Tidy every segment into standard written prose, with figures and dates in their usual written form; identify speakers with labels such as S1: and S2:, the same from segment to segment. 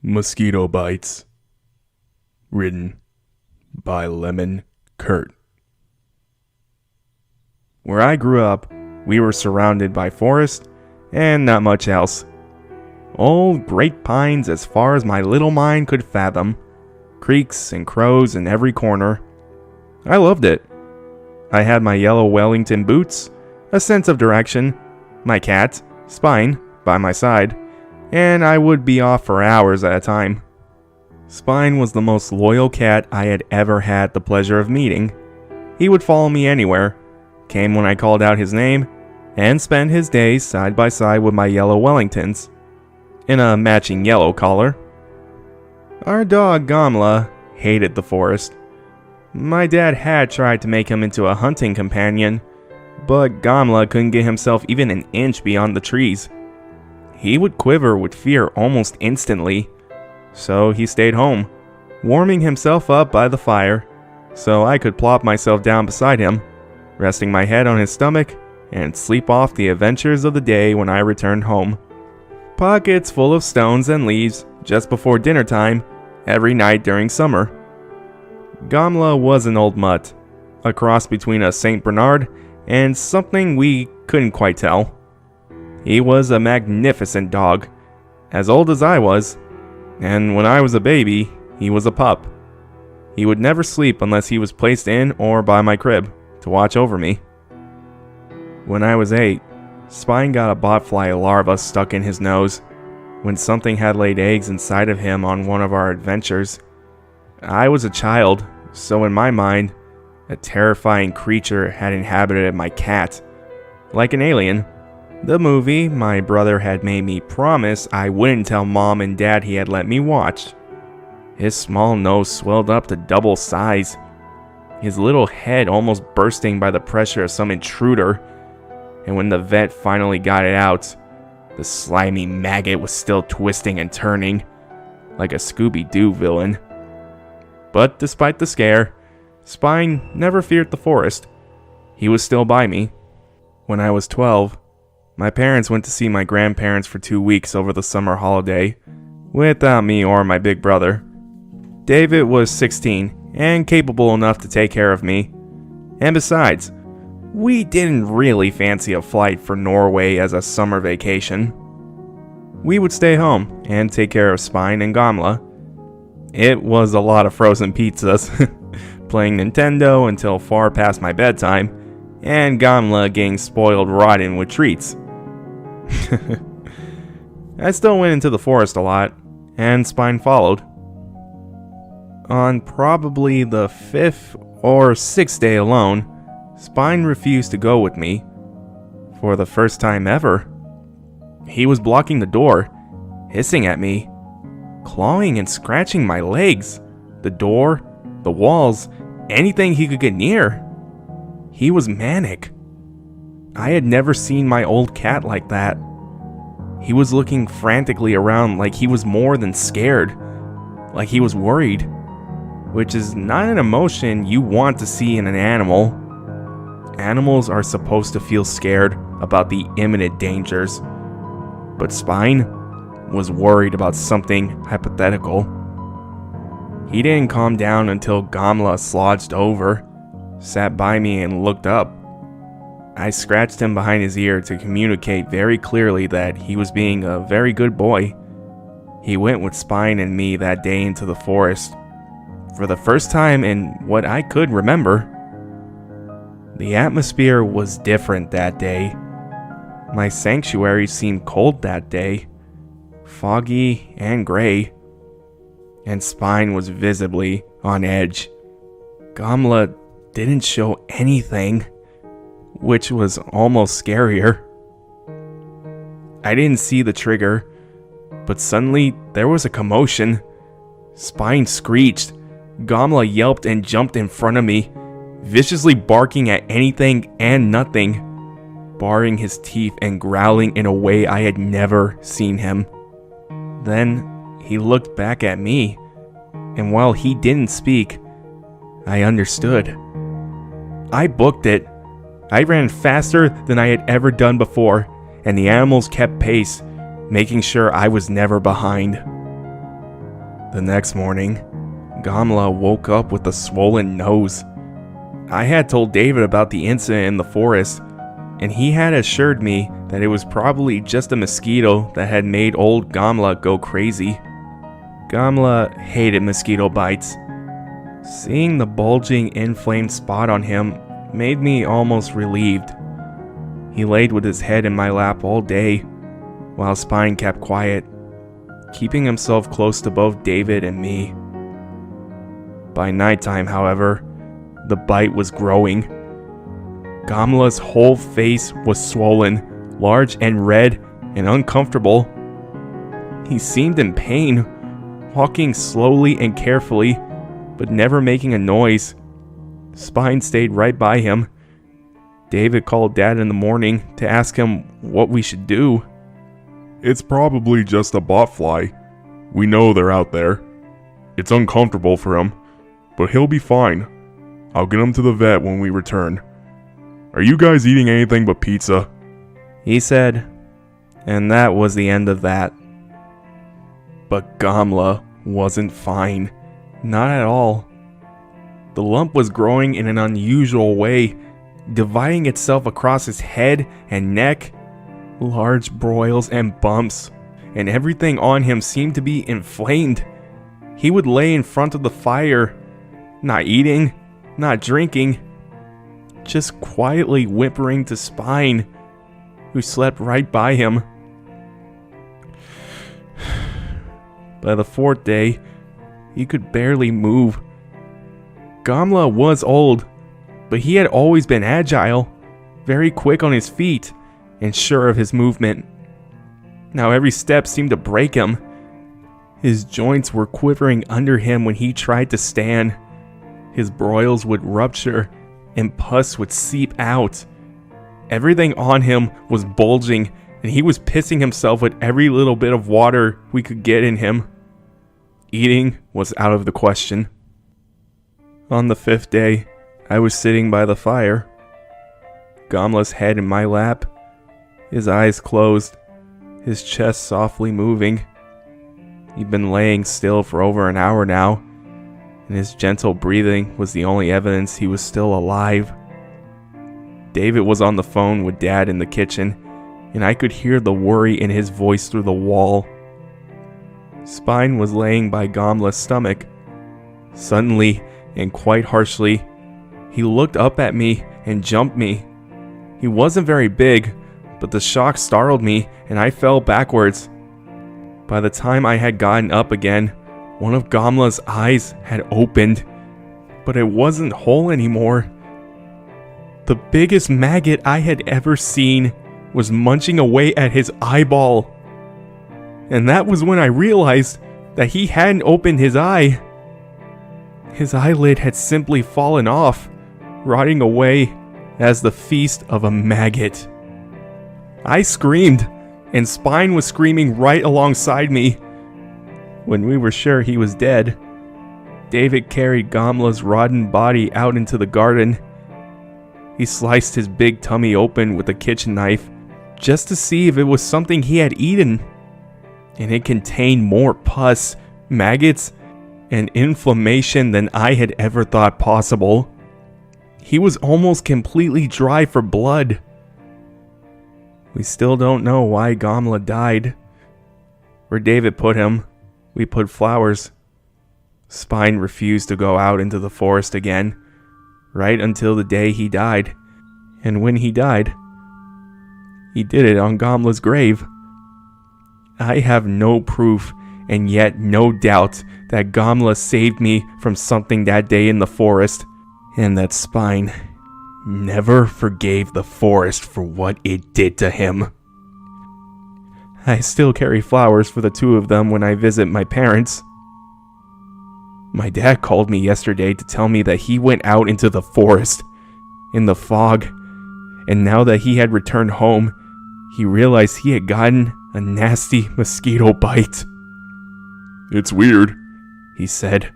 S1: Mosquito Bites. Written by LemonKurt. Where I grew up, we were surrounded by forest and not much else. Old great pines as far as my little mind could fathom, creeks and crows in every corner. I loved it. I had my yellow Wellington boots, a sense of direction, my cat, Spine, by my side, and I would be off for hours at a time. Spine was the most loyal cat I had ever had the pleasure of meeting. He would follow me anywhere, came when I called out his name, and spent his days side by side with my yellow Wellingtons, in a matching yellow collar. Our dog Gamla hated the forest. My dad had tried to make him into a hunting companion, but Gamla couldn't get himself even an inch beyond the trees. He would quiver with fear almost instantly, so he stayed home, warming himself up by the fire, so I could plop myself down beside him, resting my head on his stomach, and sleep off the adventures of the day when I returned home. Pockets full of stones and leaves just before dinner time, every night during summer. Gamla was an old mutt, a cross between a St. Bernard and something we couldn't quite tell. He was a magnificent dog, as old as I was, and when I was a baby, he was a pup. He would never sleep unless he was placed in or by my crib to watch over me. When I was 8, Spine got a botfly larva stuck in his nose when something had laid eggs inside of him on one of our adventures. I was a child, so in my mind, a terrifying creature had inhabited my cat, like an alien. The movie my brother had made me promise I wouldn't tell mom and dad he had let me watch. His small nose swelled up to double size, his little head almost bursting by the pressure of some intruder, and when the vet finally got it out, the slimy maggot was still twisting and turning, like a Scooby-Doo villain. But despite the scare, Spine never feared the forest. He was still by me. When I was 12, my parents went to see my grandparents for 2 weeks over the summer holiday, without me or my big brother. David was 16 and capable enough to take care of me. And besides, we didn't really fancy a flight for Norway as a summer vacation. We would stay home and take care of Spine and Gamla. It was a lot of frozen pizzas, playing Nintendo until far past my bedtime, and Gamla getting spoiled rotten with treats. I still went into the forest a lot, and Spine followed. On probably the 5th or 6th day alone, Spine refused to go with me. For the first time ever. He was blocking the door, hissing at me, clawing and scratching my legs, the door, the walls, anything he could get near. He was manic. I had never seen my old cat like that. He was looking frantically around like he was more than scared, like he was worried, which is not an emotion you want to see in an animal. Animals are supposed to feel scared about the imminent dangers, but Spine was worried about something hypothetical. He didn't calm down until Gamla slodged over, sat by me and looked up. I scratched him behind his ear to communicate very clearly that he was being a very good boy. He went with Spine and me that day into the forest, for the first time in what I could remember. The atmosphere was different that day. My sanctuary seemed cold that day, foggy and gray, and Spine was visibly on edge. Gamla didn't show anything, which was almost scarier. I didn't see the trigger, but suddenly there was a commotion. Spine screeched. Gamla yelped and jumped in front of me, viciously barking at anything and nothing, baring his teeth and growling in a way I had never seen him. Then he looked back at me, and while he didn't speak, I understood. I booked it. I ran faster than I had ever done before, and the animals kept pace, making sure I was never behind. The next morning, Gamla woke up with a swollen nose. I had told David about the incident in the forest, and he had assured me that it was probably just a mosquito that had made old Gamla go crazy. Gamla hated mosquito bites. Seeing the bulging, inflamed spot on him made me almost relieved. He laid with his head in my lap all day, while Spine kept quiet, keeping himself close to both David and me. By nighttime, however, the bite was growing. Gamla's whole face was swollen, large and red and uncomfortable. He seemed in pain, walking slowly and carefully, but never making a noise. Spine stayed right by him. David called Dad in the morning to ask him what we should do.
S2: It's probably just a botfly. We know they're out there. It's uncomfortable for him, but he'll be fine. I'll get him to the vet when we return. Are you guys eating anything but pizza?
S1: He said, and that was the end of that. But Gamla wasn't fine. Not at all. The lump was growing in an unusual way, dividing itself across his head and neck. Large broils and bumps, and everything on him seemed to be inflamed. He would lay in front of the fire, not eating, not drinking, just quietly whimpering to Spine, who slept right by him. By the fourth day, he could barely move. Gamla was old, but he had always been agile, very quick on his feet, and sure of his movement. Now every step seemed to break him. His joints were quivering under him when he tried to stand. His broils would rupture, and pus would seep out. Everything on him was bulging, and he was pissing himself with every little bit of water we could get in him. Eating was out of the question. On the fifth day, I was sitting by the fire, Gamla's head in my lap, his eyes closed, his chest softly moving. He'd been laying still for over an hour now, and his gentle breathing was the only evidence he was still alive. David was on the phone with Dad in the kitchen, and I could hear the worry in his voice through the wall. Spine was laying by Gamla's stomach. Suddenly, and quite harshly, he looked up at me and jumped me. He wasn't very big, but the shock startled me and I fell backwards. By the time I had gotten up again, one of Gamla's eyes had opened, but it wasn't whole anymore. The biggest maggot I had ever seen was munching away at his eyeball. And that was when I realized that he hadn't opened his eye. His eyelid had simply fallen off, rotting away as the feast of a maggot. I screamed, and Spine was screaming right alongside me. When we were sure he was dead, David carried Gamla's rotten body out into the garden. He sliced his big tummy open with a kitchen knife just to see if it was something he had eaten. And it contained more pus, maggots, and inflammation than I had ever thought possible. He was almost completely dry for blood. We still don't know why Gamla died. Where David put him, we put flowers. Spine refused to go out into the forest again, right until the day he died. And when he died, he did it on Gamla's grave. I have no proof and yet no doubt that Gamla saved me from something that day in the forest, and that Spine never forgave the forest for what it did to him. I still carry flowers for the two of them when I visit my parents. My dad called me yesterday to tell me that he went out into the forest, in the fog, and now that he had returned home, he realized he had gotten a nasty mosquito bite.
S2: It's weird,
S1: he said.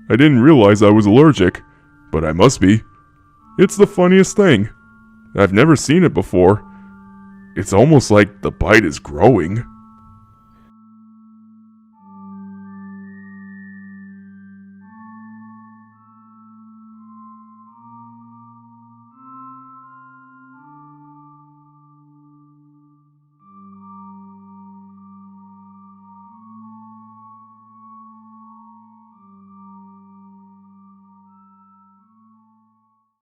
S2: I didn't realize I was allergic, but I must be. It's the funniest thing. I've never seen it before. It's almost like the bite is growing.